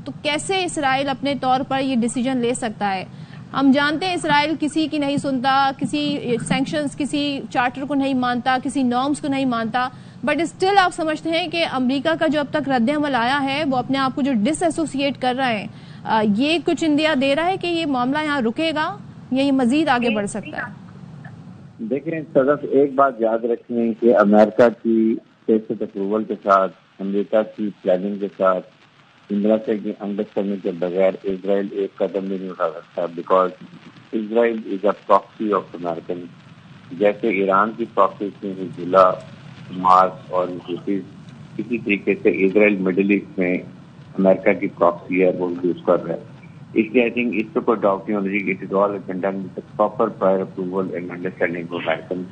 تو کیسے اسرائیل اپنے طور پر یہ ڈیسیجن لے سکتا ہے؟ ہم جانتے ہیں اسرائیل کسی کی نہیں سنتا، کسی سینکشنز، کسی چارٹر کو نہیں مانتا، کسی نارمز کو نہیں مانتا، بٹ اسٹل آپ سمجھتے ہیں کہ امریکہ کا جو اب تک رد عمل آیا ہے وہ اپنے آپ کو جو ڈس ایسوسیٹ کر رہے ہیں، یہ کچھ اندیا دے رہا ہے کہ یہ معاملہ یہاں رکے گا یا یہ مزید آگے بڑھ سکتا ہے؟ دیکھیں صدف، ایک بات یاد رکھیں کہ امریکہ کی سیاست اپروول کے ساتھ، امریکہ کی پلاننگ کے ساتھ، امریکہ کی انڈرسٹینڈنگ کے بغیر اسرائیل ایک قدم بھی نہیں اٹھا سکتا، because Israel is a proxy of American. جیسے ایران کی پراکسی میں حزب اللہ، مارس اور حوثیز، اسی طریقے سے اسرائیل مڈل ایسٹ میں امریکہ کی پراکسی ہے، وہ یوز کر رہا ہے. اس لیے آئی تھنک اس پہ کوئی ڈاؤٹ نہیں ہونا چاہیے کہ it is all done with proper prior approval and understanding of American.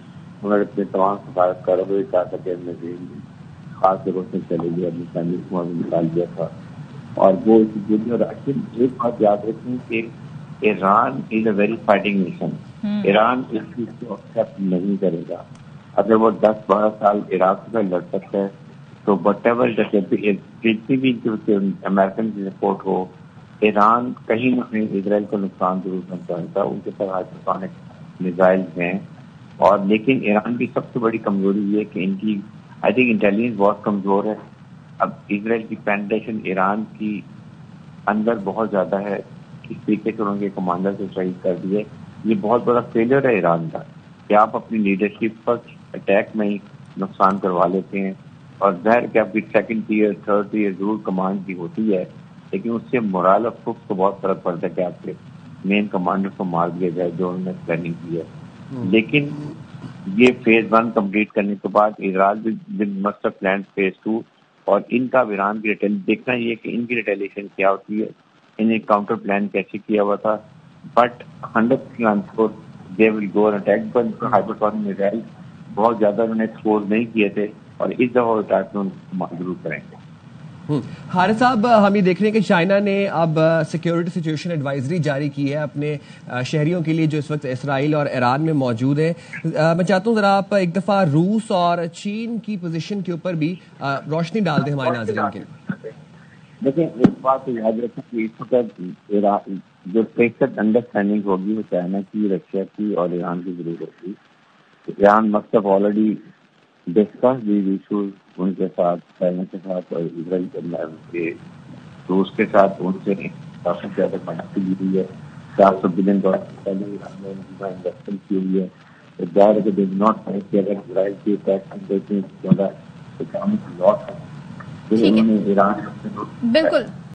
انہوں نے اپنے تمام سفارت کاروں کہا تھا کہ ہم نے خاص جگہوں سے چلے گئے، اپنی فیملی کو نکال دیا تھا، اور وہ ایک بات یاد رکھیں کہ Iran is a very fighting nation. Iran اس چیز کو ایکسپٹ نہیں کرے گا. اگر وہ 10-12 سال عراق سے لڑ سکتا ہے تو وٹ ایور جتنی بھی امریکن کی سپورٹ ہو، ایران کہیں نہ کہیں اسرائیل کو نقصان ضرور پہنچائے گا. ان کے پاس ہائپرسونک میزائل ہیں، اور لیکن ایران کی سب سے بڑی کمزوری یہ ہے کہ ان کی آئی تھنک انٹیلیجنس بہت کمزور ہے. اب اسرائیل کی پینٹریشن ایران کی اندر بہت زیادہ ہے، اس طریقے سے ان کے کمانڈر سے شہید کر دیے. یہ بہت بڑا فیلئر ہے ایران کا کہ آپ اپنی لیڈرشپ فرسٹ اٹیک میں ہی نقصان کروا لیتے ہیں، اور ظاہر کہ آپ کی سیکنڈ ٹیئر، تھرڈ ٹیئر ضرور کمانڈ کی ہوتی ہے، لیکن اس سے مورال آف ٹروپس کو بہت فرق پڑتا ہے کہ آپ کے مین کمانڈر کو مار دیا جائے جو انہوں نے پلاننگ کی ہے. لیکن یہ فیز 1 کمپلیٹ کرنے کے بعد اسرائیل مسٹ ہیو پلانڈ فیز 2، اور ان کا ایران کی دیکھنا یہ کہ ان کی ریٹیلیشن کیا ہوتی ہے، انہیں کاؤنٹر پلان کیسے کیا ہوا تھا. But 100% they will go attack, but hypersonic missile بہت زیادہ انہوں نے ایکسپوز نہیں کیے تھے، اور اس دفعہ اٹیک میں ضرور کریں گے. حارث صاحب، ہم یہ دیکھ رہے ہیں کہ چائنا نے اب سیکیورٹی سچویشن ایڈوائزری جاری کی ہے اپنے شہریوں کے لیے جو اس وقت اسرائیل اور ایران میں موجود ہیں. میں چاہتا ہوں ذرا آپ ایک دفعہ روس اور چین کی پوزیشن کے اوپر بھی روشنی ڈال دیں ہمارے ناظرین کے لیے. دیکھیں، ایک بات تو یاد رکھیں کہ اس وقت جو ٹیکسٹ انڈرسٹینڈنگ ہوگی وہ چائنا کی، رشیا کی اور ایران کی ضرور ہوگی. ایران مست already discuss these issues in کے ساتھ، چائنا کے ساتھ اور اسرائیل کے روس کے ساتھ. ان سے کافی زیادہ مدد کی ہوئی ہے. $400 بلین پہلے ایران نے انویسٹمنٹ کی ہوئی ہے. ظاہر ہے کہ دے ناٹ فائٹ کہ اگر اسرائیل کی ٹیکس دیتے ہیں زیادہ اکنامک لاس ہے. بالکل